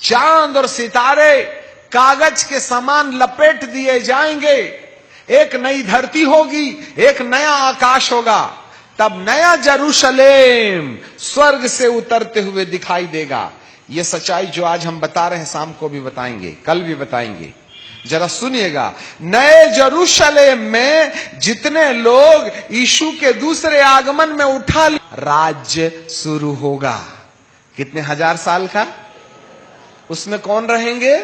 चांद और सितारे कागज के समान लपेट दिए जाएंगे। एक नई धरती होगी, एक नया आकाश होगा। तब नया यरूशलेम स्वर्ग से उतरते हुए दिखाई देगा। ये सच्चाई जो आज हम बता रहे हैं, शाम को भी बताएंगे, कल भी बताएंगे। जरा सुनिएगा, नए यरूशलेम में जितने लोग यीशु के दूसरे आगमन में उठा, राज्य शुरू होगा। कितने हजार साल का? उसमें कौन रहेंगे?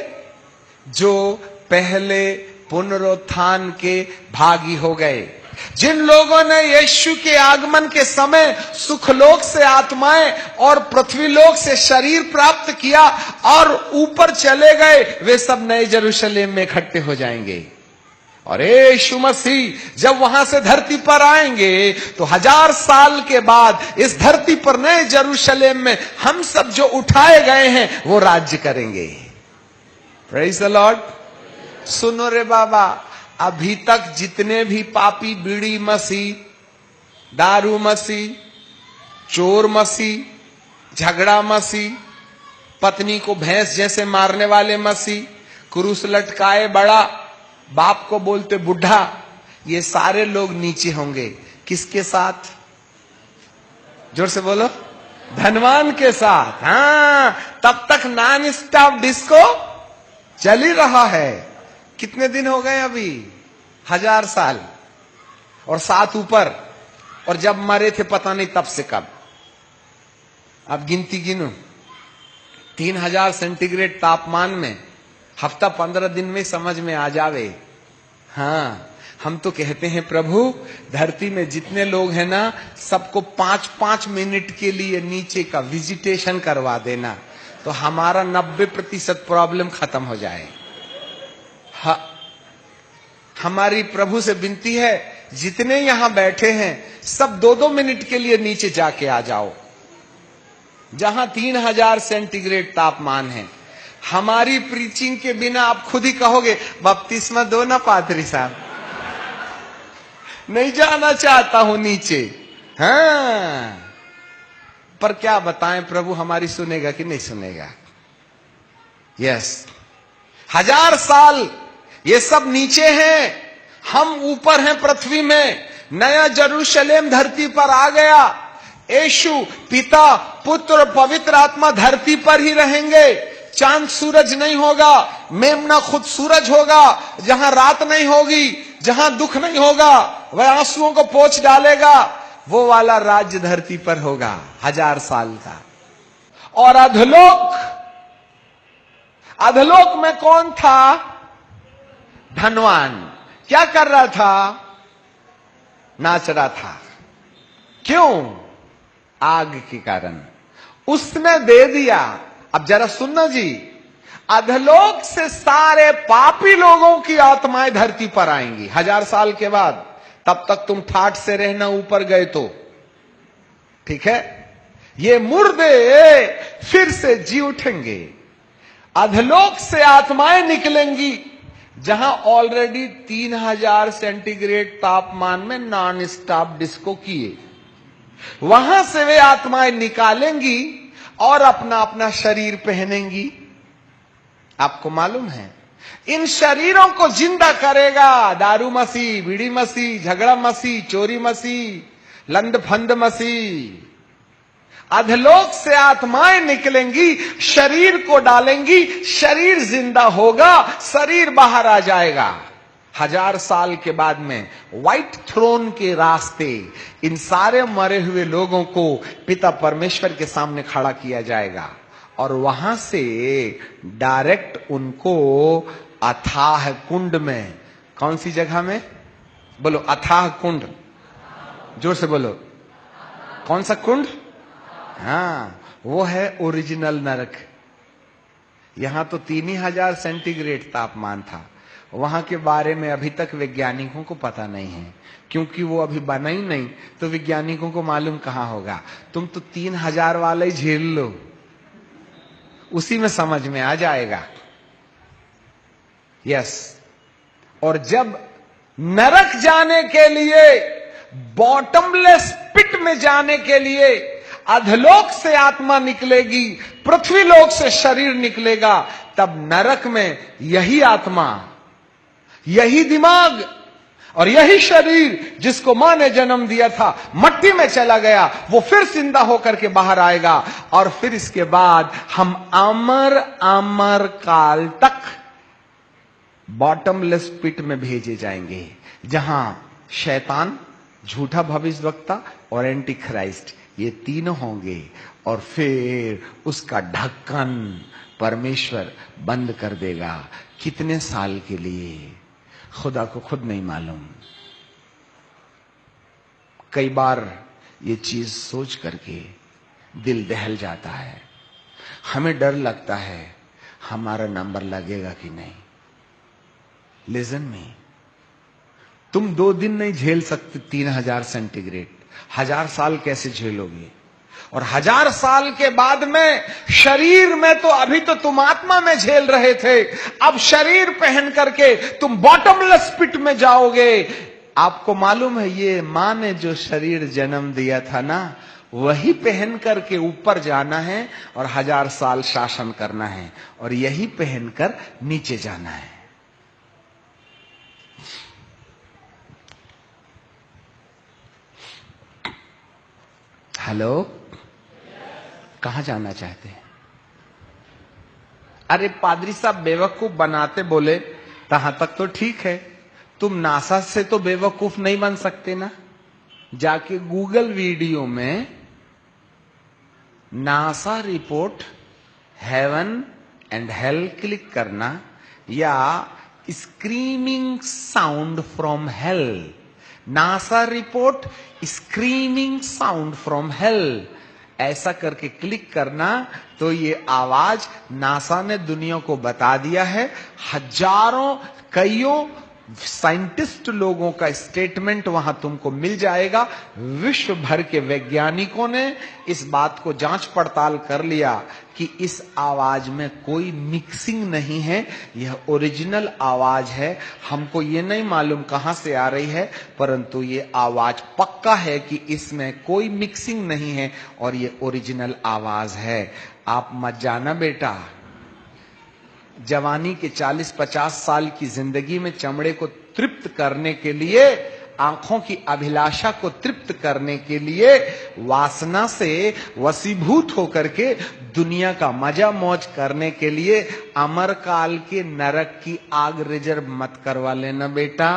जो पहले पुनरुत्थान के भागी हो गए। जिन लोगों ने यीशु के आगमन के समय सुखलोक से आत्माएं और पृथ्वीलोक से शरीर प्राप्त किया और ऊपर चले गए, वे सब नए यरूशलेम में इकट्ठे हो जाएंगे। और यीशु मसीह जब वहां से धरती पर आएंगे तो 1000 साल के बाद इस धरती पर नए यरूशलेम में हम सब जो उठाए गए हैं वो राज्य करेंगे। Praise the Lord. सुनो रे बाबा, अभी तक जितने भी पापी बीड़ी मसीह, दारू मसीह, चोर मसीह, झगड़ा मसीह, पत्नी को भैंस जैसे मारने वाले मसीह, क्रूस लटकाए बड़ा, बाप को बोलते बुढ़ा, ये सारे लोग नीचे होंगे। किसके साथ? जोर से बोलो, धनवान के साथ। हाँ, तब तक नॉन स्टॉप डिस्को चल ही रहा है। कितने दिन हो गए अभी? 1000 साल और 7 ऊपर। और जब मरे थे पता नहीं तब से कब। अब गिनती गिनो, 3000 सेंटीग्रेड तापमान में हफ्ता 15 दिन में समझ में आ जावे। हाँ, हम तो कहते हैं प्रभु धरती में जितने लोग हैं ना, सबको 5-5 मिनट के लिए नीचे का विजिटेशन करवा देना, तो हमारा 90% प्रॉब्लम खत्म हो जाए। हमारी प्रभु से विनती है, जितने यहां बैठे हैं सब 2-2 मिनट के लिए नीचे जाके आ जाओ, जहां 3000 सेंटीग्रेड तापमान है। हमारी प्रीचिंग के बिना आप खुद ही कहोगे बपतिस्मा दो ना पादरी साहब, नहीं जाना चाहता हूं नीचे। हाँ, पर क्या बताएं प्रभु हमारी सुनेगा कि नहीं सुनेगा? यस, 1000 साल ये सब नीचे हैं, हम ऊपर हैं पृथ्वी में। नया यरूशलेम धरती पर आ गया। यीशु पिता, पुत्र और पवित्र आत्मा धरती पर ही रहेंगे। चांद सूरज नहीं होगा, मेमना खुद सूरज होगा। जहां रात नहीं होगी, जहां दुख नहीं होगा, वह आंसुओं को पोंछ डालेगा। वो वाला राज्य धरती पर होगा 1000 साल का। और अधलोक, अधलोक में कौन था? धनवान। क्या कर रहा था? नाच रहा था। क्यों? आग के कारण। उसने दे दिया। अब जरा सुनना जी, अधलोक से सारे पापी लोगों की आत्माएं धरती पर आएंगी 1000 साल के बाद। तब तक तुम ठाठ से रहना, ऊपर गए तो ठीक है। ये मुर्दे फिर से जी उठेंगे। अधलोक से आत्माएं निकलेंगी, जहां ऑलरेडी 3000 सेंटीग्रेड तापमान में नॉन स्टॉप डिस्को किए। वहां से वे आत्माएं निकालेंगी और अपना अपना शरीर पहनेंगी। आपको मालूम है, इन शरीरों को जिंदा करेगा दारू मसीह, बीड़ी मसीह, झगड़ा मसीह, चोरी मसीह, लंड फंद मसीह। अधलोक से आत्माएं निकलेंगी, शरीर को डालेंगी, शरीर जिंदा होगा, शरीर बाहर आ जाएगा। 1000 साल के बाद में व्हाइट थ्रोन के रास्ते इन सारे मरे हुए लोगों को पिता परमेश्वर के सामने खड़ा किया जाएगा। और वहां से डायरेक्ट उनको अथाह कुंड में, कौन सी जगह में? बोलो, अथाह कुंड। जोर से बोलो, कौन सा कुंड? हाँ, वो है ओरिजिनल नरक। यहां तो 3000 सेंटीग्रेड तापमान था। वहां के बारे में अभी तक वैज्ञानिकों को पता नहीं है, क्योंकि वो अभी बना ही नहीं, तो वैज्ञानिकों को मालूम कहां होगा। तुम तो 3000 वाला ही झेल लो, उसी में समझ में आ जाएगा। यस। और जब नरक जाने के लिए, बॉटमलेस पिट में जाने के लिए अधलोक से आत्मा निकलेगी, पृथ्वी लोक से शरीर निकलेगा, तब नरक में यही आत्मा, यही दिमाग और यही शरीर जिसको मां ने जन्म दिया था मट्टी में चला गया, वो फिर जिंदा होकर के बाहर आएगा। और फिर इसके बाद हम अमर अमर काल तक बॉटमलेस पिट में भेजे जाएंगे, जहां शैतान, झूठा भविष्यवक्ता और एंटी क्राइस्ट ये तीनों होंगे। और फिर उसका ढक्कन परमेश्वर बंद कर देगा। कितने साल के लिए खुदा को खुद नहीं मालूम। कई बार ये चीज सोच करके दिल दहल जाता है, हमें डर लगता है हमारा नंबर लगेगा कि नहीं। लिसन मी, तुम 2 दिन नहीं झेल सकते 3000 सेंटीग्रेड, 1000 साल कैसे झेलोगे? और 1000 साल के बाद में शरीर में तो अभी तो तुम आत्मा में झेल रहे थे, अब शरीर पहन करके तुम बॉटमलेस पिट में जाओगे। आपको मालूम है ये मां ने जो शरीर जन्म दिया था ना, वही पहन करके ऊपर जाना है और 1000 साल शासन करना है, और यही पहनकर नीचे जाना है। हेलो, कहां जाना चाहते हैं? अरे पादरी साहब बेवकूफ बनाते बोले, तहां तक तो ठीक है, तुम नासा से तो बेवकूफ नहीं बन सकते ना। जाके गूगल वीडियो में NASA report heaven and hell click करना, या screaming sound from hello, NASA report screaming sound from hello, ऐसा करके क्लिक करना तो ये आवाज नासा ने दुनिया को बता दिया है। हजारों कईयों साइंटिस्ट लोगों का स्टेटमेंट वहां तुमको मिल जाएगा। विश्व भर के वैज्ञानिकों ने इस बात को जांच पड़ताल कर लिया कि इस आवाज में कोई मिक्सिंग नहीं है, यह ओरिजिनल आवाज है। हमको ये नहीं मालूम कहां से आ रही है, परंतु ये आवाज पक्का है कि इसमें कोई मिक्सिंग नहीं है और ये ओरिजिनल आवाज है। आप मत जाना बेटा, जवानी के 40-50 साल की जिंदगी में चमड़े को तृप्त करने के लिए, आंखों की अभिलाषा को तृप्त करने के लिए, वासना से वशीभूत होकर के दुनिया का मजा मौज करने के लिए अमर काल के नरक की आग रिजर्व मत करवा लेना बेटा।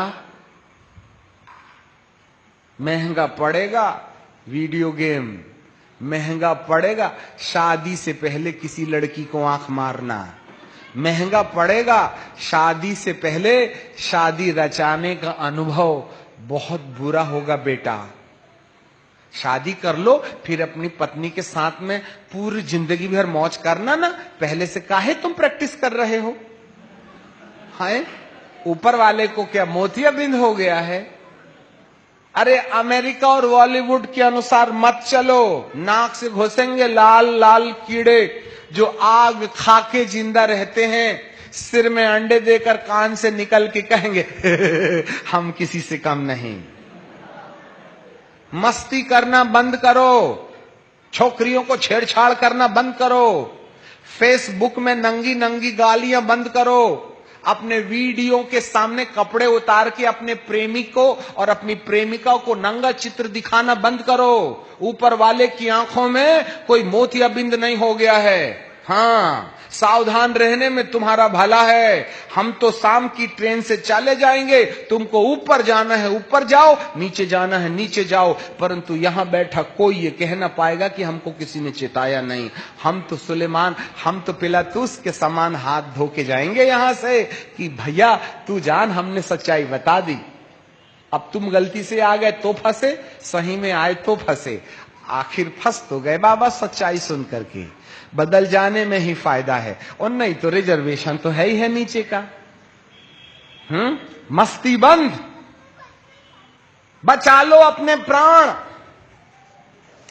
महंगा पड़ेगा वीडियो गेम, महंगा पड़ेगा शादी से पहले किसी लड़की को आंख मारना, महंगा पड़ेगा शादी से पहले शादी रचाने का अनुभव, बहुत बुरा होगा बेटा। शादी कर लो, फिर अपनी पत्नी के साथ में पूरी जिंदगी भर मौज करना ना। पहले से काहे तुम प्रैक्टिस कर रहे हो? हाय, ऊपर वाले को क्या मोतियाबिंद हो गया है? अरे अमेरिका और बॉलीवुड के अनुसार मत चलो, नाक से घुसेंगे लाल लाल कीड़े जो आग खा के जिंदा रहते हैं, सिर में अंडे देकर कान से निकल के कहेंगे हम किसी से कम नहीं। मस्ती करना बंद करो, छोकरियों को छेड़छाड़ करना बंद करो, फेसबुक में नंगी नंगी गालियां बंद करो, अपने वीडियो के सामने कपड़े उतार के अपने प्रेमी को और अपनी प्रेमिका को नंगा चित्र दिखाना बंद करो। ऊपर वाले की आंखों में कोई मोतियाबिंद नहीं हो गया है। हाँ, सावधान रहने में तुम्हारा भला है। हम तो शाम की ट्रेन से चले जाएंगे, तुमको ऊपर जाना है ऊपर जाओ, नीचे जाना है नीचे जाओ, परंतु यहां बैठा कोई ये कह ना पाएगा कि हमको किसी ने चेताया नहीं। हम तो सुलेमान, हम तो पिलातूस के समान हाथ धो के जाएंगे यहां से कि भैया तू जान, हमने सच्चाई बता दी। अब तुम गलती से आ गए तो फंसे, सही में आए तो फंसे, आखिर फंस तो गए बाबा सच्चाई सुन करके। बदल जाने में ही फायदा है, और नहीं तो रिजर्वेशन तो है ही है नीचे का। मस्ती बंद, बचा लो अपने प्राण,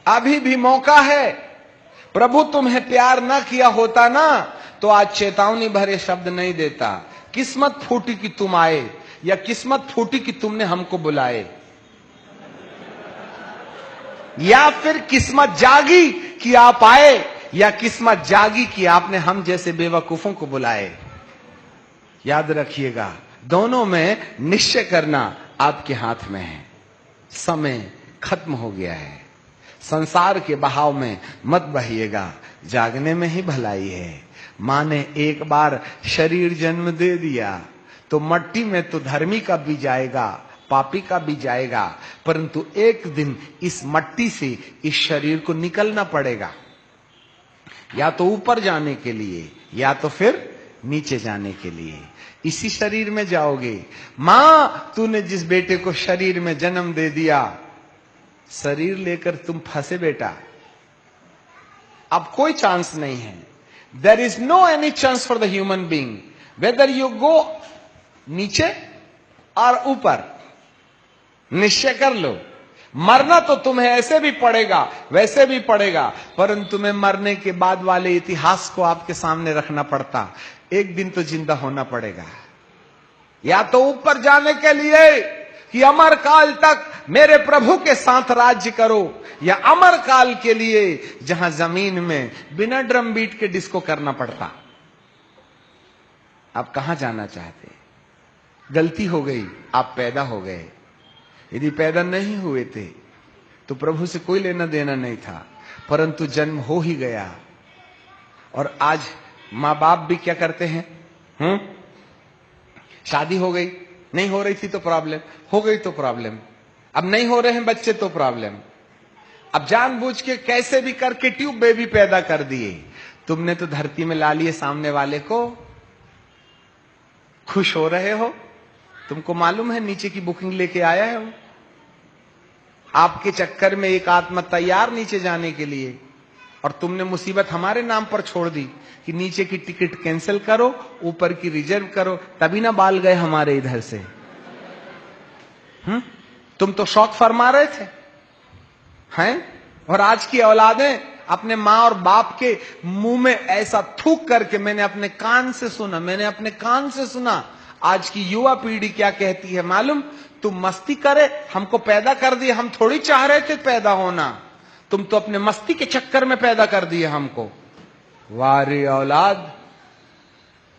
अभी भी मौका है। प्रभु तुम्हें प्यार ना किया होता ना तो आज चेतावनी भरे शब्द नहीं देता। किस्मत फूटी कि तुम आए, या किस्मत फूटी कि तुमने हमको बुलाए, या फिर किस्मत जागी कि आप आए, या किस्मत जागी कि आपने हम जैसे बेवकूफों को बुलाए। याद रखिएगा, दोनों में निश्चय करना आपके हाथ में है। समय खत्म हो गया है। संसार के बहाव में मत बहिएगा, जागने में ही भलाई है। मां ने एक बार शरीर जन्म दे दिया तो मट्टी में तो धर्मी का भी जाएगा, पापी का भी जाएगा, परंतु एक दिन इस मट्टी से इस शरीर को निकलना पड़ेगा, या तो ऊपर जाने के लिए या तो फिर नीचे जाने के लिए। इसी शरीर में जाओगे। मां, तूने जिस बेटे को शरीर में जन्म दे दिया, शरीर लेकर तुम फंसे बेटा, अब कोई चांस नहीं है। There is no any chance for the human being, whether you go नीचे और ऊपर। निश्चय कर लो, मरना तो तुम्हें ऐसे भी पड़ेगा वैसे भी पड़ेगा, परंतु तुम्हें मरने के बाद वाले इतिहास को आपके सामने रखना पड़ता। एक दिन तो जिंदा होना पड़ेगा, या तो ऊपर जाने के लिए कि अमर काल तक मेरे प्रभु के साथ राज्य करो, या अमर काल के लिए जहां जमीन में बिना ड्रम बीट के डिस्को करना पड़ता। आप कहां जाना चाहते? गलती हो गई, आप पैदा हो गए। यदि पैदा नहीं हुए थे तो प्रभु से कोई लेना देना नहीं था, परंतु जन्म हो ही गया। और आज मां बाप भी क्या करते हैं? शादी हो गई, नहीं हो रही थी तो प्रॉब्लम, हो गई तो प्रॉब्लम, अब नहीं हो रहे हैं बच्चे तो प्रॉब्लम। अब जानबूझ के कैसे भी करके ट्यूब बेबी पैदा कर दिए। तुमने तो धरती में ला लिए सामने वाले को, खुश हो रहे हो। तुमको मालूम है नीचे की बुकिंग लेके आया है वो। आपके चक्कर में एक आत्मा तैयार नीचे जाने के लिए, और तुमने मुसीबत हमारे नाम पर छोड़ दी कि नीचे की टिकट कैंसिल करो, ऊपर की रिजर्व करो। तभी ना बाल गए हमारे इधर से। तुम तो शौक फरमा रहे थे, हैं? और आज की औलादें अपने मां और बाप के मुंह में ऐसा थूक करके, मैंने अपने कान से सुना, आज की युवा पीढ़ी क्या कहती है मालूम? तुम मस्ती करे, हमको पैदा कर दिए, हम थोड़ी चाह रहे थे पैदा होना, तुम तो अपने मस्ती के चक्कर में पैदा कर दिए हमको। वारे औलाद,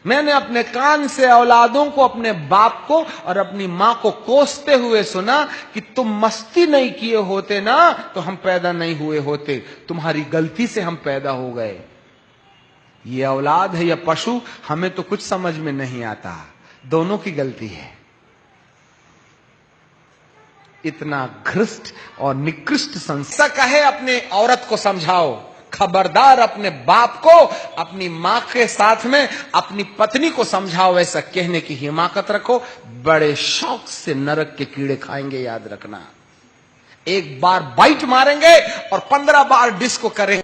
मैंने अपने कान से औलादों को, अपने बाप को और अपनी मां को कोसते हुए सुना कि तुम मस्ती नहीं किए होते ना तो हम पैदा नहीं हुए होते, तुम्हारी गलती से हम पैदा हो गए। ये औलाद है या पशु, हमें तो कुछ समझ में नहीं आता, दोनों की गलती है। इतना घृष्ट और निकृष्ट संस्था कहे अपने औरत को समझाओ, खबरदार अपने बाप को, अपनी मां के साथ में अपनी पत्नी को समझाओ, ऐसा कहने की हिमाकत रखो। बड़े शौक से नरक के कीड़े खाएंगे, याद रखना। एक बार बाइट मारेंगे और 15 बार डिस्को करेंगे।